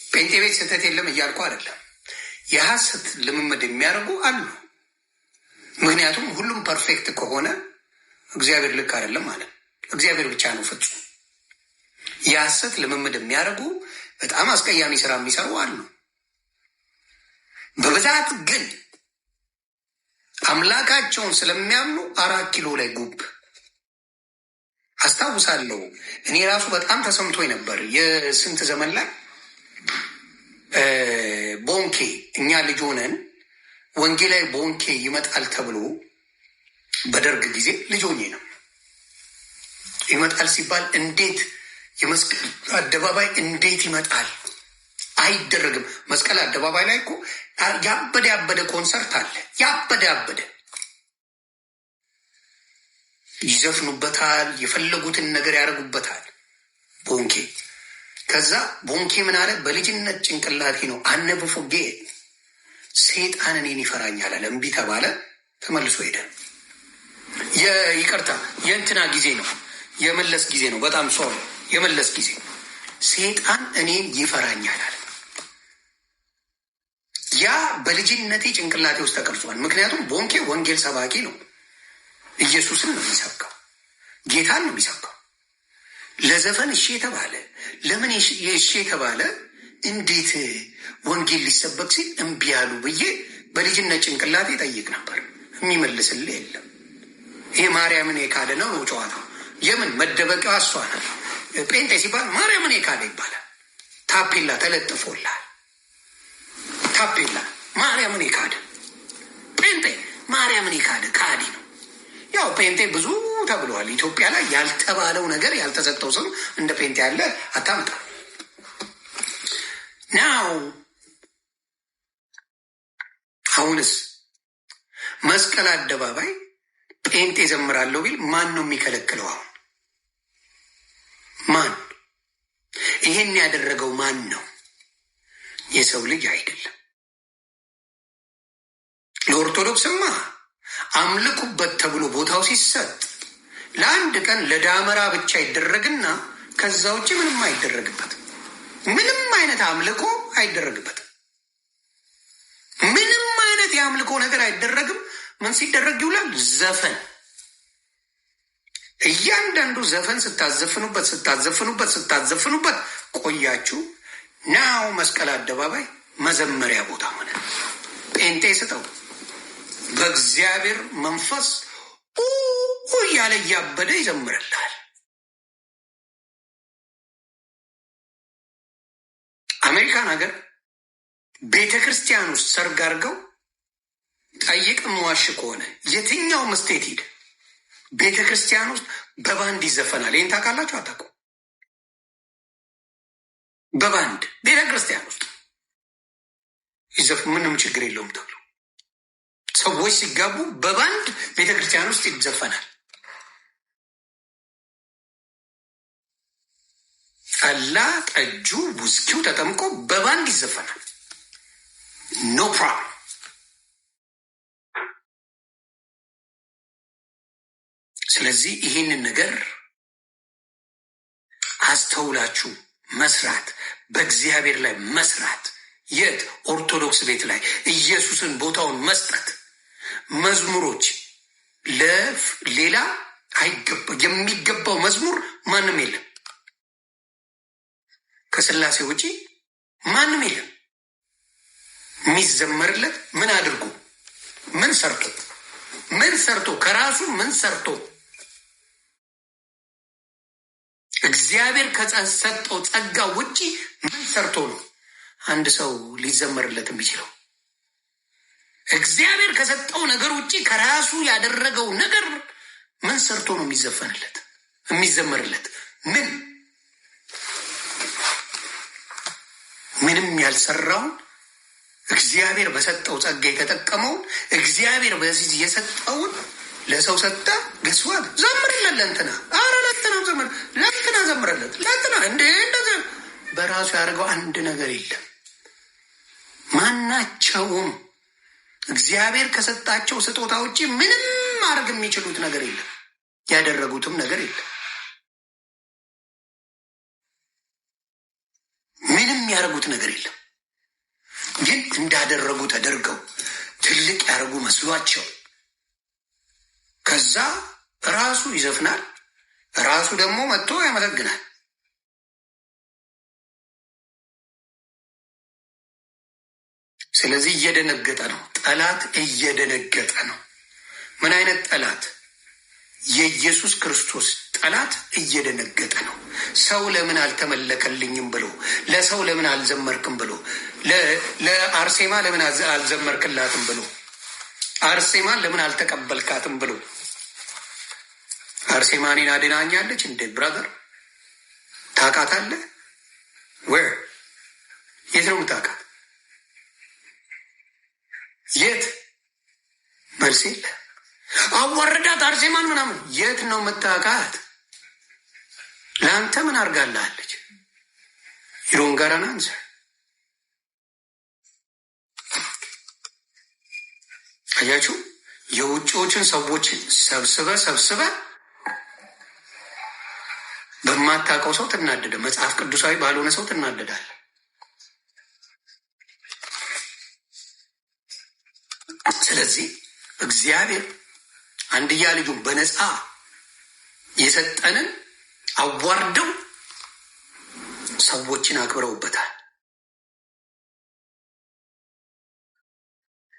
ጴንጤ ቤት ስህተት የለም እያልኩ አይደለም። የሐሰት ልምምድ የሚያደርጉ አሉ። ምክንያቱም ሁሉም ፐርፌክት ከሆነ እግዚአብሔር ልክ አይደለም ማለት እግዚአብሔር ብቻ ነው ፍጹም። የሐሰት ልምምድ የሚያደርጉ በጣም አስቀያሚ ስራ የሚሰሩ አሉ። በብዛት ግን አምላካቸውን ስለሚያምኑ 4 ኪሎ ላይ ጉብ አስታውሳለሁ። እኔ ራሱ በጣም ተሰምቶኝ ነበር። የስንት ዘመን ላይ ቦንኬ እኛ ልጅ ሆነን ወንጌላዊ ቦንኬ ይመጣል ተብሎ በደርግ ጊዜ ልጅ ሆኜ ነው። ይመጣል ሲባል እንዴት የመስቀል አደባባይ እንዴት ይመጣል? አይደረግም። መስቀል አደባባይ ላይ እኮ ያበደ ኮንሰርት አለ። ያበደ ይዘፍኑበታል፣ የፈለጉትን ነገር ያደርጉበታል። ቦንኬ ከዛ ቦንኬ ምን አለ? በልጅነት ጭንቅላቴ ነው አነብፎጌ ሴጣን እኔን ይፈራኛል አለ። እምቢ ተባለ፣ ተመልሶ ሄደ። ይቅርታ የእንትና ጊዜ ነው፣ የመለስ ጊዜ ነው። በጣም ሶሪ፣ የመለስ ጊዜ ሴጣን እኔን ይፈራኛል አለ። ያ በልጅነቴ ጭንቅላቴ ውስጥ ተቀርጿል። ምክንያቱም ቦንኬ ወንጌል ሰባኪ ነው። ኢየሱስን ነው የሚሰብከው፣ ጌታን ነው የሚሰብከው። ለዘፈን እሺ የተባለ ለምን እሺ የተባለ እንዴት ወንጌል ሊሰበክ ሲል እምቢ ያሉ ብዬ በልጅነት ጭንቅላቴ ጠይቅ ነበር። የሚመልስልህ የለም። ይሄ ማርያምን የካደ ነው ጨዋታው። የምን መደበቂያ እሷ ነው። ጴንጤ ሲባል ማርያምን የካደ ይባላል። ታፔላ ተለጥፎላል። ታፔላ ማርያምን የካደ ጴንጤ ማርያምን የካደ ካዲ ነው። ያው ጴንጤ ብዙ ተብለዋል። ኢትዮጵያ ላይ ያልተባለው ነገር ያልተሰጠው ሰው እንደ ጴንጤ ያለ አታምጣም። ናው አሁንስ መስቀል አደባባይ ጴንጤ ዘምራለሁ ቢል ማን ነው የሚከለክለው? አሁን ማን? ይሄን ያደረገው ማን ነው? የሰው ልጅ አይደለም። ለኦርቶዶክስማ አምልኩበት ተብሎ ቦታው ሲሰጥ ለአንድ ቀን ለዳመራ ብቻ ይደረግና ከዛ ውጭ ምንም አይደረግበትም። ምንም አይነት አምልኮ አይደረግበትም። ምንም አይነት የአምልኮ ነገር አይደረግም። ምን ሲደረግ ይውላል? ዘፈን። እያንዳንዱ ዘፈን ስታዘፍኑበት ቆያችሁ። ናው መስቀል አደባባይ መዘመሪያ ቦታ ሆነ። ጴንጤ ስጠው በእግዚአብሔር መንፈስ እያለ እያበደ ይዘምርልሃል። አሜሪካን ሀገር ቤተ ክርስቲያን ውስጥ ሰርግ አድርገው ጠይቅ መዋሽ ከሆነ የትኛውም ስቴት ሂድ ቤተ ክርስቲያን ውስጥ በባንድ ይዘፈናል። ይህን ታውቃላችሁ? አታውቁ? በባንድ ቤተ ክርስቲያን ውስጥ ይዘፍ ምንም ችግር የለውም ተብሎ ሰዎች ሲጋቡ በባንድ ቤተ ክርስቲያን ውስጥ ይዘፈናል። ጠላ ጠጁ ውስኪው ተጠምቆ በባንድ ይዘፈናል። ኖ ፕሮብለም። ስለዚህ ይህንን ነገር አስተውላችሁ መስራት፣ በእግዚአብሔር ላይ መስራት፣ የት ኦርቶዶክስ ቤት ላይ ኢየሱስን ቦታውን መስጠት፣ መዝሙሮች ለሌላ አይገባ የሚገባው መዝሙር ማንም የለም። ከስላሴ ውጪ ማንም የለም የሚዘመርለት። ምን አድርጎ ምን ሰርቶ ከራሱ ምን ሰርቶ እግዚአብሔር ከሰጠው ጸጋ ውጪ ምን ሰርቶ ነው አንድ ሰው ሊዘመርለት የሚችለው? እግዚአብሔር ከሰጠው ነገር ውጪ ከራሱ ያደረገው ነገር ምን ሰርቶ ነው የሚዘመርለት? ምንም ያልሰራውን እግዚአብሔር በሰጠው ጸጋ የተጠቀመውን እግዚአብሔር በዚህ የሰጠውን ለሰው ሰጠ። ገስዋት ዘምርለት ለእንትና፣ አረ ለእንትና ዘምርለት ለእንትና እንደዚህ በራሱ ያደርገው አንድ ነገር የለም። ማናቸውም እግዚአብሔር ከሰጣቸው ስጦታ ውጪ ምንም ማድረግ የሚችሉት ነገር የለም። ያደረጉትም ነገር የለም። ምንም ያደረጉት ነገር የለም። ግን እንዳደረጉ ተደርገው ትልቅ ያደረጉ መስሏቸው ከዛ ራሱ ይዘፍናል፣ ራሱ ደግሞ መጥቶ ያመሰግናል። ስለዚህ እየደነገጠ ነው፣ ጠላት እየደነገጠ ነው። ምን አይነት ጠላት? የኢየሱስ ክርስቶስ ጠላት እየደነገጠ ነው። ሰው ለምን አልተመለከልኝም ብሎ፣ ለሰው ለምን አልዘመርክም ብሎ፣ ለአርሴማ ለምን አልዘመርክላትም ብሎ፣ አርሴማን ለምን አልተቀበልካትም ብሎ። አርሴማ እኔን አድናኛለች እንዴ? ብራዘር ታውቃታለህ? ዌር የት ነው የምታውቃት? የት? መልስ የለ። አዋረዳት አርሴማን ምናምን። የት ነው የምታውቃት? ለአንተ ምን አድርጋለች? ይሮን ጋራን አንሰ አያችሁ፣ የውጭዎችን ሰዎችን ሰብስበ በማታውቀው ሰው ትናደደ። መጽሐፍ ቅዱሳዊ ባልሆነ ሰው ትናደዳል። ስለዚህ እግዚአብሔር አንድያ ልጁን በነፃ የሰጠንን አዋርደው ሰዎችን አክብረውበታል።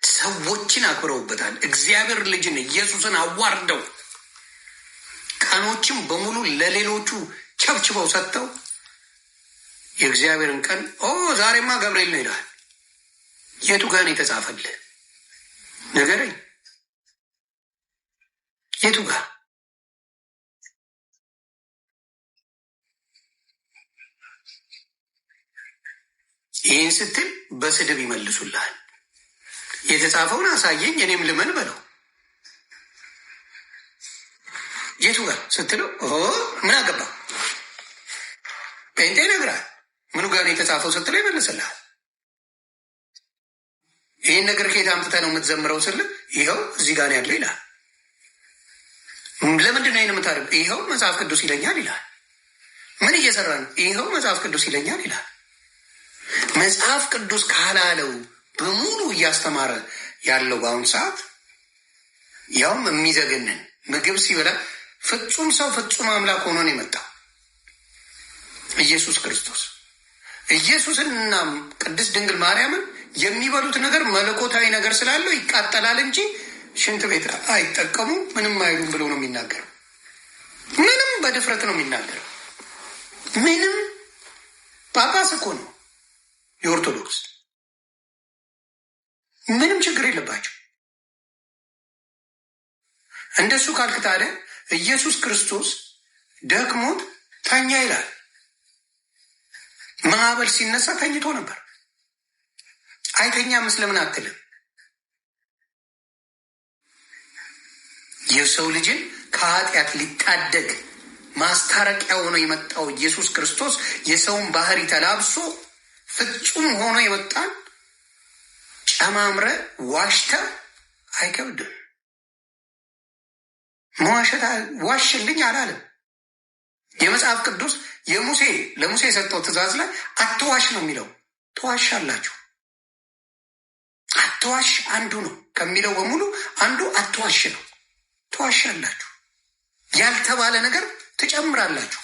ሰዎችን አክብረውበታል። እግዚአብሔር ልጅን ኢየሱስን አዋርደው ቀኖችም በሙሉ ለሌሎቹ ቸብችበው ሰጥተው የእግዚአብሔርን ቀን ዛሬማ ገብርኤል ነው ይላል። የቱ ጋር ነው የተጻፈልህ? ንገረኝ። የቱ ጋር? ይህን ስትል በስድብ ይመልሱልሃል። የተጻፈውን አሳየኝ እኔም ልመን በለው። የቱ ጋር ስትለው ምን አገባ ጴንጤ ይነግራል። ምኑ ጋር ነው የተጻፈው ስትለው ይመልስልሃል። ይህን ነገር ከየት አምጥተህ ነው የምትዘምረው ስል ይኸው እዚህ ጋር ያለው ይላል። ለምንድን ነው ይህን የምታደርገው? ይኸው መጽሐፍ ቅዱስ ይለኛል ይላል። ምን እየሰራ ነው? ይኸው መጽሐፍ ቅዱስ ይለኛል ይላል። መጽሐፍ ቅዱስ ካላለው በሙሉ እያስተማረ ያለው በአሁኑ ሰዓት ያውም የሚዘገንን ምግብ ሲበላ ፍጹም ሰው ፍጹም አምላክ ሆኖ ነው የመጣው ኢየሱስ ክርስቶስ። ኢየሱስንና ቅድስት ድንግል ማርያምን የሚበሉት ነገር መለኮታዊ ነገር ስላለው ይቃጠላል እንጂ ሽንት ቤት አይጠቀሙም፣ ምንም አይሉም ብሎ ነው የሚናገረው። ምንም በድፍረት ነው የሚናገረው። ምንም ጳጳስ እኮ ነው የኦርቶዶክስ። ምንም ችግር የለባቸው። እንደሱ ካልክ ታዲያ ኢየሱስ ክርስቶስ ደክሞት ተኛ ይላል። ማዕበል ሲነሳ ተኝቶ ነበር። አይተኛም ስለምን አትልም? የሰው ልጅን ከኃጢአት ሊታደግ ማስታረቂያ ሆኖ የመጣው ኢየሱስ ክርስቶስ የሰውን ባህሪ ተላብሶ ፍጹም ሆኖ የመጣን ጨማምረ ዋሽተ አይከብድም። መዋሸት ዋሽልኝ አላለም። የመጽሐፍ ቅዱስ ለሙሴ የሰጠው ትእዛዝ ላይ አትዋሽ ነው የሚለው። ትዋሻላችሁ። አትዋሽ አንዱ ነው ከሚለው በሙሉ አንዱ አትዋሽ ነው። ትዋሻላችሁ። ያልተባለ ነገር ትጨምራላችሁ።